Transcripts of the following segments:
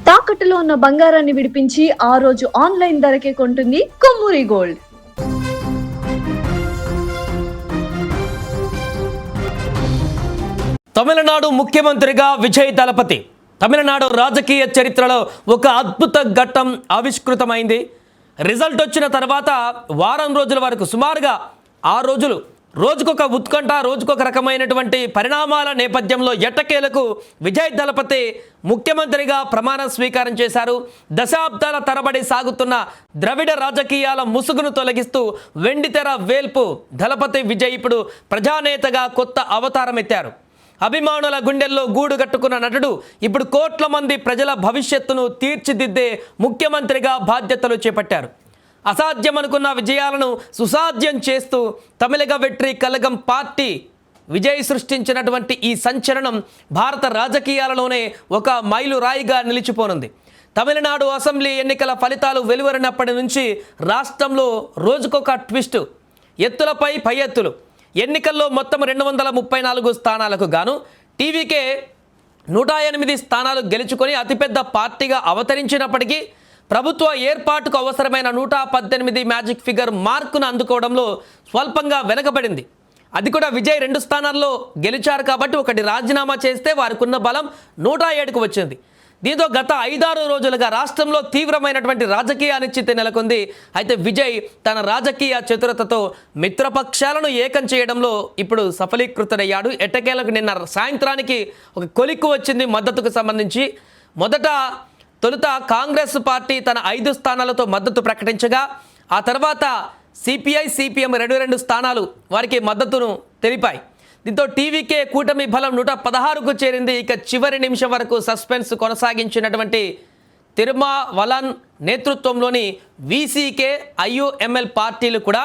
తాకట్టులో ఉన్న బంగారాన్ని విడిపించి ఆ రోజు ఆన్లైన్ ధరకే కొంటుంది కొమ్మూరి గోల్డ్. తమిళనాడు ముఖ్యమంత్రిగా విజయ్ దళపతి. తమిళనాడు రాజకీయ చరిత్రలో ఒక అద్భుత ఘట్టం ఆవిష్కృతమైంది. రిజల్ట్ వచ్చిన తర్వాత వారం రోజుల వరకు సుమారుగా 6 రోజులు రోజుకొక ఉత్కంఠ, రోజుకొక రకమైనటువంటి పరిణామాల నేపథ్యంలో ఎట్టకేలకు విజయ్ దళపతి ముఖ్యమంత్రిగా ప్రమాణ స్వీకారం చేశారు. దశాబ్దాల తరబడి సాగుతున్న ద్రవిడ రాజకీయాల ముసుగును తొలగిస్తూ వెండితెర వేల్పు దళపతి విజయ్ ఇప్పుడు ప్రజానేతగా కొత్త అవతారం ఎత్తారు. అభిమానుల గుండెల్లో గూడు కట్టుకున్న నటుడు ఇప్పుడు కోట్ల మంది ప్రజల భవిష్యత్తును తీర్చిదిద్దే ముఖ్యమంత్రిగా బాధ్యతలు చేపట్టారు. అసాధ్యమనుకున్న విజయాలను సుసాధ్యం చేస్తూ తమిళగ వెట్రి కలగం పార్టీ విజయ్ సృష్టించినటువంటి ఈ సంచలనం భారత రాజకీయాలలోనే ఒక మైలురాయిగా నిలిచిపోనుంది. తమిళనాడు అసెంబ్లీ ఎన్నికల ఫలితాలు వెలువరినప్పటి నుంచి రాష్ట్రంలో రోజుకొక ట్విస్టు, ఎత్తులపై పై ఎత్తులు. ఎన్నికల్లో మొత్తం 234 స్థానాలకు గాను టీవీకే 108 స్థానాలు గెలుచుకొని అతిపెద్ద పార్టీగా అవతరించినప్పటికీ ప్రభుత్వ ఏర్పాటుకు అవసరమైన 118 మ్యాజిక్ ఫిగర్ మార్కును అందుకోవడంలో స్వల్పంగా వెనకబడింది. అది కూడా విజయ్ 2 స్థానాల్లో గెలిచారు కాబట్టి ఒకటి రాజీనామా చేస్తే వారికున్న బలం 107కు వచ్చింది. దీంతో గత 5-6 రోజులుగా రాష్ట్రంలో తీవ్రమైనటువంటి రాజకీయ అనిశ్చితి నెలకొంది. అయితే విజయ్ తన రాజకీయ చతురతతో మిత్రపక్షాలను ఏకం చేయడంలో ఇప్పుడు సఫలీకృతుడయ్యాడు. ఎట్టకేలకు నిన్న సాయంత్రానికి ఒక కొలిక్కు వచ్చింది మద్దతుకు సంబంధించి. తొలుత కాంగ్రెస్ పార్టీ తన 5 స్థానాలతో మద్దతు ప్రకటించగా ఆ తర్వాత సిపిఐ, సిపిఎం 2 స్థానాలు వారికి మద్దతును తెలిపాయి. దీంతో టీవీకే కూటమి బలం 116కు చేరింది. ఇక చివరి నిమిషం వరకు సస్పెన్స్ కొనసాగించినటువంటి తిరుమావలన్ నేతృత్వంలోని వీసీకే, ఐయుఎంఎల్ పార్టీలు కూడా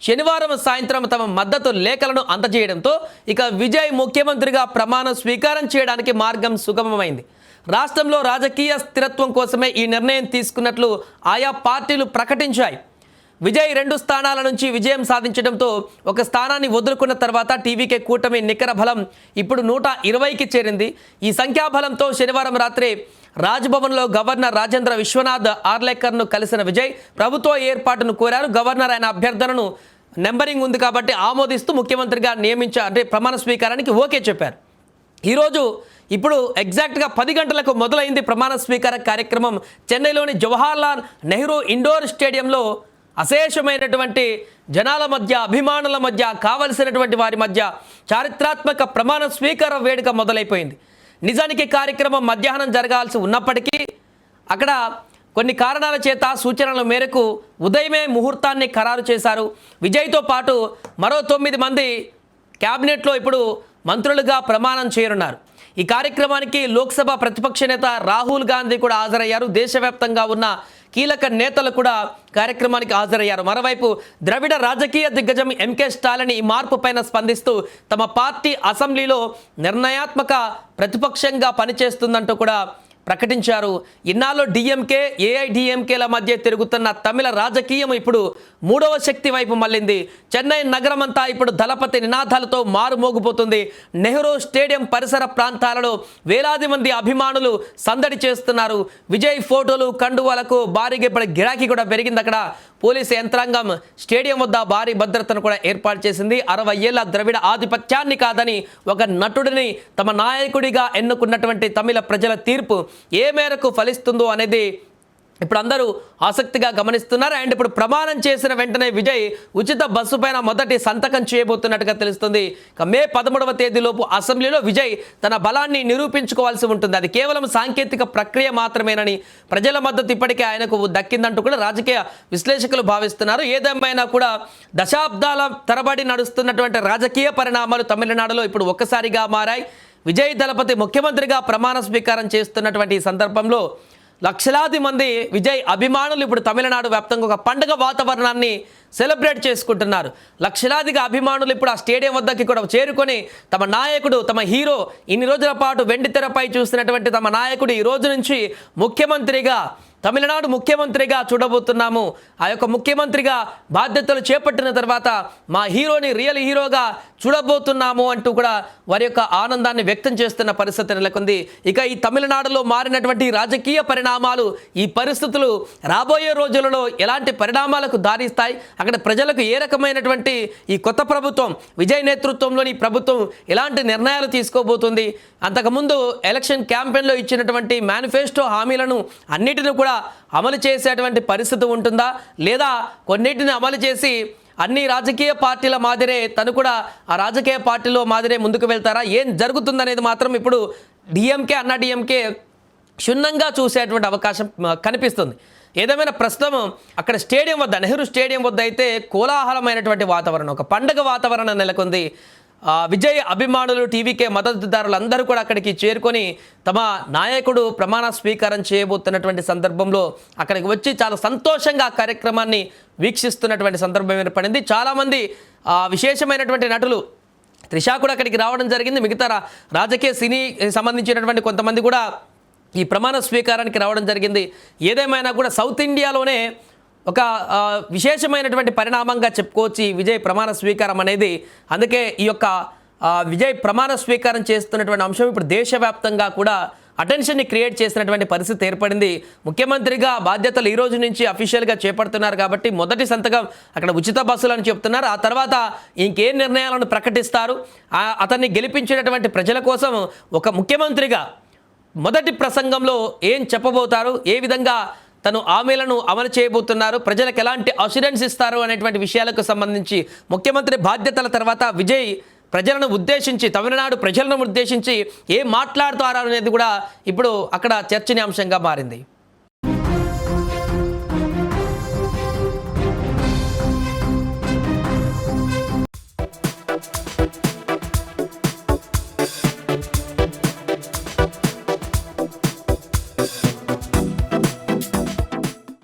శనివారం సాయంత్రం తమ మద్దతు లేఖలను అందజేయడంతో ఇక విజయ్ ముఖ్యమంత్రిగా ప్రమాణ స్వీకారం చేయడానికి మార్గం సుగమమైంది. రాష్ట్రంలో రాజకీయ స్థిరత్వం కోసమే ఈ నిర్ణయం తీసుకున్నట్లు ఆయా పార్టీలు ప్రకటించాయి. విజయ్ 2 స్థానాల నుంచి విజయం సాధించడంతో ఒక స్థానాన్ని వదులుకున్న తర్వాత టీవీకే కూటమి నికర బలం ఇప్పుడు 120కి చేరింది. ఈ సంఖ్యాబలంతో శనివారం రాత్రి రాజ్భవన్లో గవర్నర్ రాజేంద్ర విశ్వనాథ్ ఆర్లేకర్ను కలిసిన విజయ్ ప్రభుత్వ ఏర్పాటును కోరారు. గవర్నర్ ఆయన అభ్యర్థనను నెంబరింగ్ ఉంది కాబట్టి ఆమోదిస్తూ ముఖ్యమంత్రిగా ప్రమాణ స్వీకారానికి ఓకే చెప్పారు. ఈరోజు ఇప్పుడు ఎగ్జాక్ట్గా 10 గంటలకు మొదలైంది ప్రమాణ స్వీకార కార్యక్రమం. చెన్నైలోని జవహర్లాల్ నెహ్రూ ఇండోర్ స్టేడియంలో అశేషమైనటువంటి జనాల మధ్య, అభిమానుల మధ్య, కావలసినటువంటి వారి మధ్య చారిత్రాత్మక ప్రమాణ స్వీకార వేడుక మొదలైపోయింది. నిజానికి కార్యక్రమం మధ్యాహ్నం జరగాల్సి ఉన్నప్పటికీ అక్కడ కొన్ని కారణాల చేత సూచనల మేరకు ఉదయమే ముహూర్తాన్ని ఖరారు చేశారు. విజయ్తో పాటు మరో 9 మంది క్యాబినెట్లో ఇప్పుడు మంత్రులుగా ప్రమాణం చేయనున్నారు. ఈ కార్యక్రమానికి లోక్సభ ప్రతిపక్ష నేత రాహుల్ గాంధీ కూడా హాజరయ్యారు. దేశవ్యాప్తంగా ఉన్న కీలక నేతలు కూడా కార్యక్రమానికి హాజరయ్యారు. మరోవైపు ద్రవిడ రాజకీయ దిగ్గజం ఎంకే స్టాలిన్ ఈ మార్పు పైన స్పందిస్తూ తమ పార్టీ అసెంబ్లీలో నిర్ణయాత్మక ప్రతిపక్షంగా పనిచేస్తుందంటూ కూడా ప్రకటించారు. ఇన్నాళ్ళు డిఎంకే, ఏఐడిఎంకేల మధ్య తిరుగుతున్న తమిళ రాజకీయం ఇప్పుడు 3వ శక్తి వైపు మళ్ళింది. చెన్నై నగరమంతా ఇప్పుడు దళపతి నినాదాలతో మారుమోగిపోతుంది. నెహ్రూ స్టేడియం పరిసర ప్రాంతాలలో వేలాది మంది అభిమానులు సందడి చేస్తున్నారు. విజయ్ ఫోటోలు, కండువాలకు భారీగా ఇప్పుడు గిరాకీ కూడా పెరిగింది. అక్కడ పోలీసు యంత్రాంగం స్టేడియం వద్ద భారీ భద్రతను కూడా ఏర్పాటు చేసింది. 60 ఏళ్ల ద్రవిడ ఆధిపత్యాన్ని కాదని ఒక నటుడిని తమ నాయకుడిగా ఎన్నుకున్నటువంటి తమిళ ప్రజల తీర్పు ఏ మేరకు ఫలిస్తుందో అనేది ఇప్పుడు అందరూ ఆసక్తిగా గమనిస్తున్నారు. అండ్ ఇప్పుడు ప్రమాణం చేసిన వెంటనే విజయ్ ఉచిత బస్సు పైన మొదటి సంతకం చేయబోతున్నట్టుగా తెలుస్తుంది. మే 13వ తేదీలోపు అసెంబ్లీలో విజయ్ తన బలాన్ని నిరూపించుకోవాల్సి ఉంటుంది. అది కేవలం సాంకేతిక ప్రక్రియ మాత్రమేనని, ప్రజల మద్దతు ఇప్పటికే ఆయనకు దక్కిందంటూ కూడా రాజకీయ విశ్లేషకులు భావిస్తున్నారు. ఏదేమైనా కూడా దశాబ్దాల తరబడి నడుస్తున్నటువంటి రాజకీయ పరిణామాలు తమిళనాడులో ఇప్పుడు ఒక్కసారిగా మారాయి. విజయ్ దళపతి ముఖ్యమంత్రిగా ప్రమాణ స్వీకారం చేస్తున్నటువంటి ఈ సందర్భంలో లక్షలాది మంది విజయ్ అభిమానులు ఇప్పుడు తమిళనాడు వ్యాప్తంగా ఒక పండుగ వాతావరణాన్ని సెలబ్రేట్ చేసుకుంటున్నారు. లక్షలాదిగా అభిమానులు ఇప్పుడు ఆ స్టేడియం వద్దకి కూడా చేరుకొని తమ నాయకుడు, తమ హీరో, ఇన్ని రోజుల పాటు వెండి తెరపై చూసినటువంటి తమ నాయకుడు ఈ రోజు నుంచి ముఖ్యమంత్రిగా, తమిళనాడు ముఖ్యమంత్రిగా చూడబోతున్నాము, ఆ యొక్క ముఖ్యమంత్రిగా బాధ్యతలు చేపట్టిన తర్వాత మా హీరోని రియల్ హీరోగా చూడబోతున్నాము అంటూ కూడా వారి యొక్క ఆనందాన్ని వ్యక్తం చేస్తున్న పరిస్థితి నెలకొంది. ఇక ఈ తమిళనాడులో మారినటువంటి రాజకీయ పరిణామాలు, ఈ పరిస్థితులు రాబోయే రోజులలో ఎలాంటి పరిణామాలకు దారిస్తాయి, అక్కడ ప్రజలకు ఏ రకమైనటువంటి ఈ కొత్త ప్రభుత్వం, విజయ్ నేతృత్వంలోని ప్రభుత్వం ఎలాంటి నిర్ణయాలు తీసుకోబోతుంది, అంతకుముందు ఎలక్షన్ క్యాంపెయిన్లో ఇచ్చినటువంటి మేనిఫెస్టో హామీలను అన్నిటిని కూడా అమలు చేసేటువంటి పరిస్థితి ఉంటుందా, లేదా కొన్నిటిని అమలు చేసి అన్ని రాజకీయ పార్టీల మాదిరే తను కూడా ఆ రాజకీయ పార్టీలో మాదిరే ముందుకు వెళ్తారా, ఏం జరుగుతుందనేది మాత్రం ఇప్పుడు డిఎంకే, అన్నా డిఎంకే క్షుణ్ణంగా చూసేటువంటి అవకాశం కనిపిస్తుంది. ఏదేమైనా ప్రస్తుతం అక్కడ స్టేడియం వద్ద, నెహ్రూ స్టేడియం వద్ద అయితే కోలాహలమైనటువంటి వాతావరణం, ఒక పండగ వాతావరణం నెలకొంది. విజయ్ అభిమానులు, టీవీకే మద్దతుదారులు అందరూ కూడా అక్కడికి చేరుకొని తమ నాయకుడు ప్రమాణ స్వీకారం చేయబోతున్నటువంటి సందర్భంలో అక్కడికి వచ్చి చాలా సంతోషంగా ఆ కార్యక్రమాన్ని వీక్షిస్తున్నటువంటి సందర్భం ఏర్పడింది. చాలామంది విశేషమైనటువంటి నటులు, త్రిష కూడా అక్కడికి రావడం జరిగింది. మిగతా రాజకీయ సినీ సంబంధించినటువంటి కొంతమంది కూడా ఈ ప్రమాణ స్వీకారానికి రావడం జరిగింది. ఏదేమైనా కూడా సౌత్ ఇండియాలోనే ఒక విశేషమైనటువంటి పరిణామంగా చెప్పుకోవచ్చు ఈ విజయ్ ప్రమాణ స్వీకారం అనేది. అందుకే ఈ యొక్క విజయ్ ప్రమాణ స్వీకారం చేస్తున్నటువంటి అంశం ఇప్పుడు దేశవ్యాప్తంగా కూడా అటెన్షన్ని క్రియేట్ చేసినటువంటి పరిస్థితి ఏర్పడింది. ముఖ్యమంత్రిగా బాధ్యతలు ఈ రోజు నుంచి అఫీషియల్గా చేపడుతున్నారు కాబట్టి మొదటి సంతకం అక్కడ ఉచిత బస్సులు అని చెప్తున్నారు. ఆ తర్వాత ఇంకేం నిర్ణయాలను ప్రకటిస్తారు, అతన్ని గెలిపించినటువంటి ప్రజల కోసం ఒక ముఖ్యమంత్రిగా మొదటి ప్రసంగంలో ఏం చెప్పబోతారు, ఏ విధంగా తను హామీలను అమలు చేయబోతున్నారు, ప్రజలకు ఎలాంటి అష్యూరెన్స్ ఇస్తారు అనేటువంటి విషయాలకు సంబంధించి ముఖ్యమంత్రి బాధ్యతల తర్వాత విజయ్ ప్రజలను ఉద్దేశించి, తమిళనాడు ప్రజలను ఉద్దేశించి ఏం మాట్లాడుతారు అనేది కూడా ఇప్పుడు అక్కడ చర్చనీయాంశంగా మారింది.